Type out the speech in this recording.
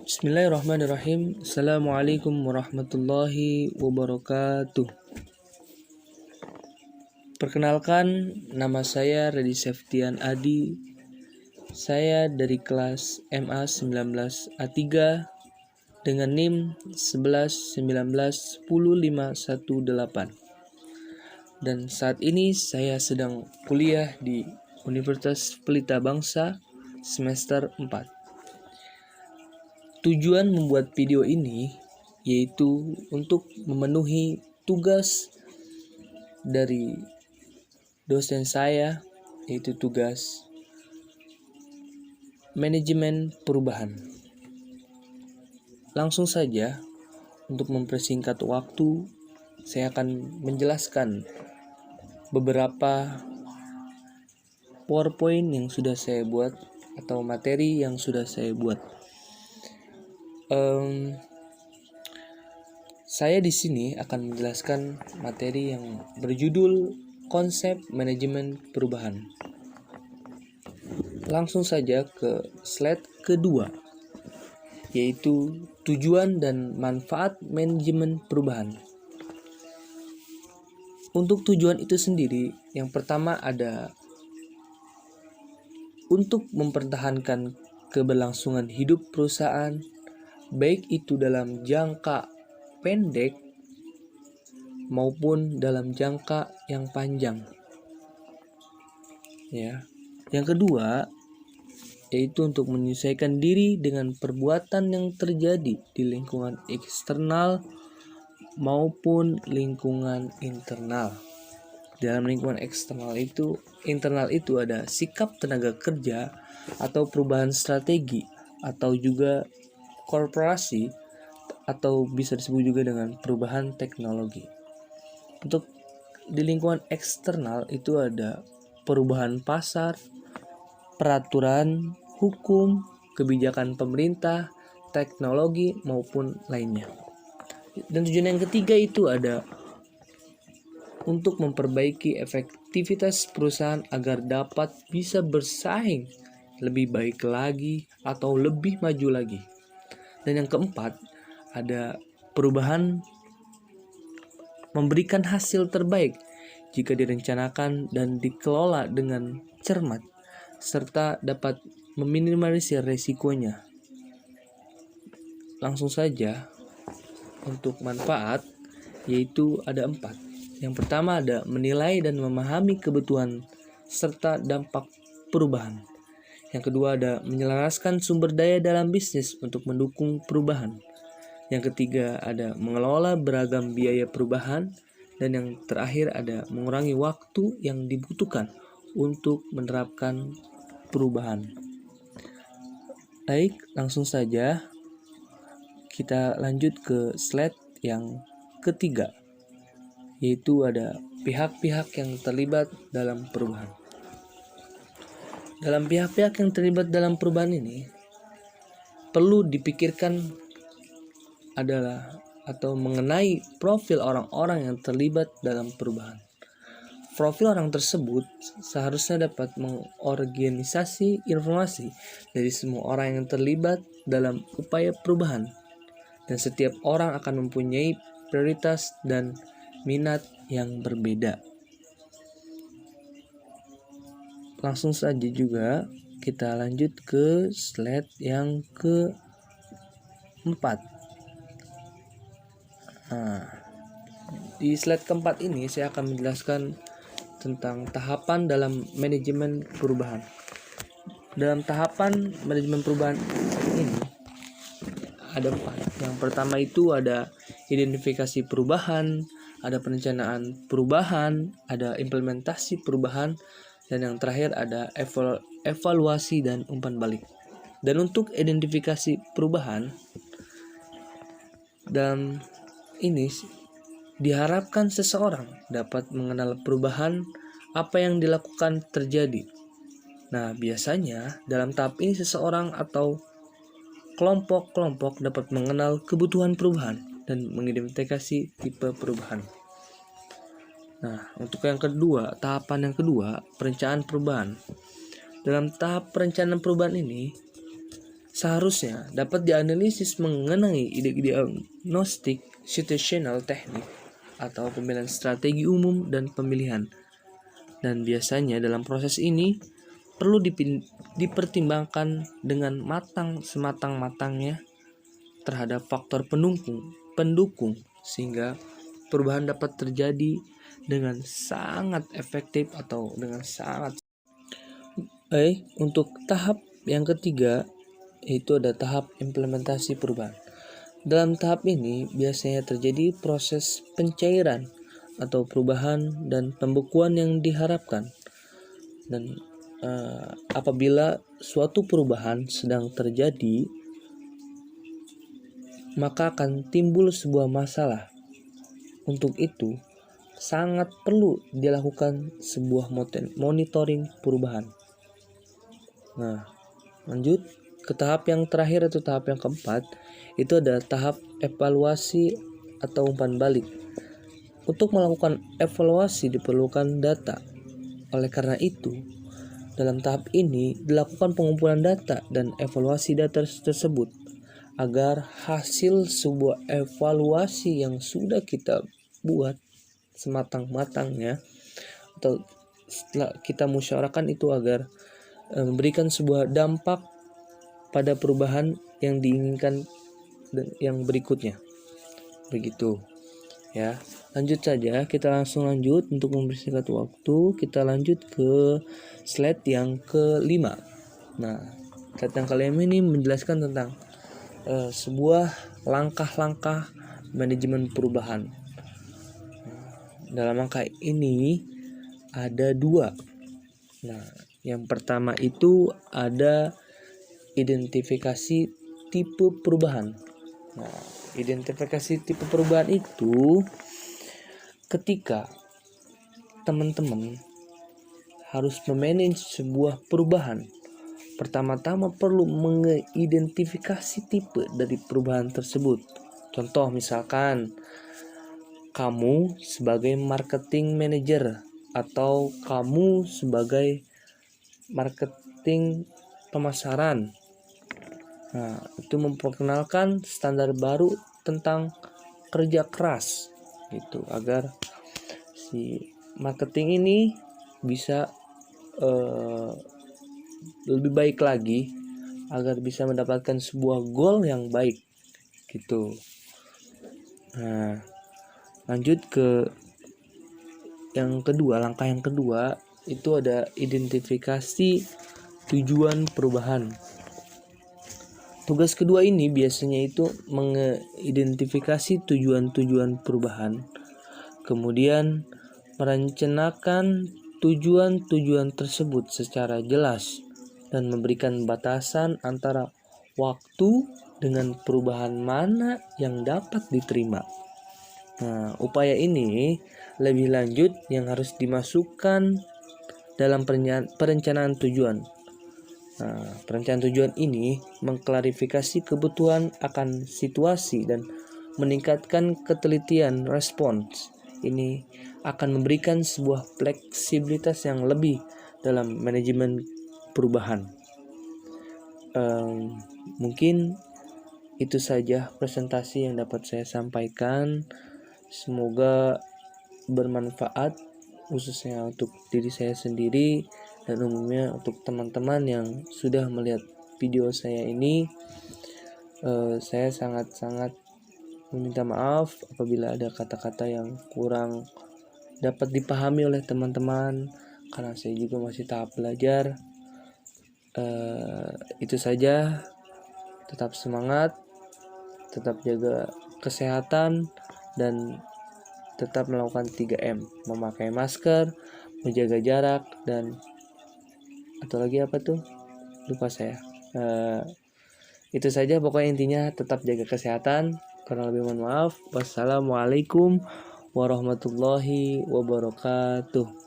Bismillahirrahmanirrahim. Assalamualaikum warahmatullahi wabarakatuh. Perkenalkan, nama saya Redi Septian Adi. Saya dari kelas MA 19 A3 dengan NIM 1119101518. Dan saat ini saya sedang kuliah di Universitas Pelita Bangsa semester 4. Tujuan membuat video ini yaitu untuk memenuhi tugas dari dosen saya, yaitu tugas manajemen perubahan. Langsung saja, untuk mempersingkat waktu, saya akan menjelaskan beberapa PowerPoint yang sudah saya buat atau materi yang sudah saya buat. Saya di sini akan menjelaskan materi yang berjudul konsep manajemen perubahan. Langsung saja ke slide kedua, yaitu tujuan dan manfaat manajemen perubahan. Untuk tujuan itu sendiri, yang pertama ada untuk mempertahankan keberlangsungan hidup perusahaan, baik itu dalam jangka pendek maupun dalam jangka yang panjang. Ya. Yang kedua, yaitu untuk menyesuaikan diri dengan perbuatan yang terjadi di lingkungan eksternal maupun lingkungan internal. Dalam lingkungan internal itu ada sikap tenaga kerja atau perubahan strategi atau juga korporasi atau bisa disebut juga dengan perubahan teknologi. Untuk di lingkungan eksternal itu ada perubahan pasar, peraturan, hukum, kebijakan pemerintah, teknologi maupun lainnya. Dan tujuan yang ketiga itu ada untuk memperbaiki efektivitas perusahaan agar dapat bisa bersaing lebih baik lagi atau lebih maju lagi. Dan yang keempat, ada perubahan memberikan hasil terbaik jika direncanakan dan dikelola dengan cermat, serta dapat meminimalisir resikonya. Langsung saja, untuk manfaat, yaitu ada 4. Yang pertama ada menilai dan memahami kebutuhan serta dampak perubahan. Yang kedua ada menyelaraskan sumber daya dalam bisnis untuk mendukung perubahan. Yang ketiga ada mengelola beragam biaya perubahan. Dan yang terakhir ada mengurangi waktu yang dibutuhkan untuk menerapkan perubahan. Baik, langsung saja kita lanjut ke slide yang ketiga, yaitu ada pihak-pihak yang terlibat dalam perubahan. Dalam pihak-pihak yang terlibat dalam perubahan ini perlu dipikirkan adalah atau mengenai profil orang-orang yang terlibat dalam perubahan. Profil orang tersebut seharusnya dapat mengorganisasi informasi dari semua orang yang terlibat dalam upaya perubahan, dan setiap orang akan mempunyai prioritas dan minat yang berbeda. Langsung saja juga kita lanjut ke slide yang keempat. Di slide keempat ini saya akan menjelaskan tentang tahapan dalam manajemen perubahan. Dalam tahapan manajemen perubahan ini ada 4. Yang pertama itu ada identifikasi perubahan, ada perencanaan perubahan, ada implementasi perubahan, dan yang terakhir ada evaluasi dan umpan balik. Dan untuk identifikasi perubahan, dan ini diharapkan seseorang dapat mengenal perubahan apa yang dilakukan terjadi. Nah, biasanya dalam tahap ini seseorang atau kelompok-kelompok dapat mengenal kebutuhan perubahan dan mengidentifikasi tipe perubahan. Nah, untuk yang kedua, tahapan yang kedua, perencanaan perubahan. Dalam tahap perencanaan perubahan ini, seharusnya dapat dianalisis mengenai ide-ide diagnostik situational teknik atau pemilihan strategi umum dan pemilihan. Dan biasanya dalam proses ini perlu dipertimbangkan dengan matang sematang-matangnya terhadap faktor pendukung sehingga perubahan dapat terjadi dengan sangat efektif atau dengan sangat untuk tahap yang ketiga yaitu ada tahap implementasi perubahan. Dalam tahap ini biasanya terjadi proses pencairan atau perubahan dan pembekuan yang diharapkan. Dan apabila suatu perubahan sedang terjadi, maka akan timbul sebuah masalah. Untuk itu, sangat perlu dilakukan sebuah monitoring perubahan. Nah, lanjut ke tahap yang terakhir atau tahap yang keempat, itu ada tahap evaluasi atau umpan balik. Untuk melakukan evaluasi diperlukan data. Oleh karena itu, dalam tahap ini dilakukan pengumpulan data dan evaluasi data tersebut agar hasil sebuah evaluasi yang sudah kita buat sematang-matangnya atau setelah kita musyawarahkan itu agar memberikan sebuah dampak pada perubahan yang diinginkan dan yang berikutnya. Begitu. Ya, lanjut saja, kita langsung lanjut untuk mempersingkat waktu. Kita lanjut ke slide yang kelima. Nah, slide yang kelima ini menjelaskan tentang sebuah langkah-langkah manajemen perubahan. Dalam langkah ini ada dua. Nah, yang pertama itu ada identifikasi tipe perubahan. Nah, identifikasi tipe perubahan itu ketika teman-teman harus memanage sebuah perubahan, pertama-tama perlu mengidentifikasi tipe dari perubahan tersebut. Contoh misalkan kamu sebagai marketing manager atau kamu sebagai marketing pemasaran. Nah, itu memperkenalkan standar baru tentang kerja keras gitu agar si marketing ini bisa lebih baik lagi agar bisa mendapatkan sebuah goal yang baik gitu. Nah, lanjut ke yang kedua, langkah yang kedua itu ada identifikasi tujuan perubahan. Tugas kedua ini biasanya itu mengidentifikasi tujuan-tujuan perubahan, kemudian merencanakan tujuan-tujuan tersebut secara jelas dan memberikan batasan antara waktu dengan perubahan mana yang dapat diterima. Nah, upaya ini lebih lanjut yang harus dimasukkan dalam perencanaan tujuan. Nah, perencanaan tujuan ini mengklarifikasi kebutuhan akan situasi dan meningkatkan ketelitian respons. Ini akan memberikan sebuah fleksibilitas yang lebih dalam manajemen perubahan. Mungkin itu saja presentasi yang dapat saya sampaikan. Semoga bermanfaat khususnya untuk diri saya sendiri dan umumnya untuk teman-teman yang sudah melihat video saya ini. Saya sangat-sangat meminta maaf apabila ada kata-kata yang kurang dapat dipahami oleh teman-teman karena saya juga masih tahap belajar. Itu saja, tetap semangat, tetap jaga kesehatan dan tetap melakukan 3M, memakai masker, menjaga jarak, dan atau lagi apa tuh? Lupa saya. Itu saja pokoknya intinya tetap jaga kesehatan. Kurang lebih mohon maaf. Wassalamualaikum warahmatullahi wabarakatuh.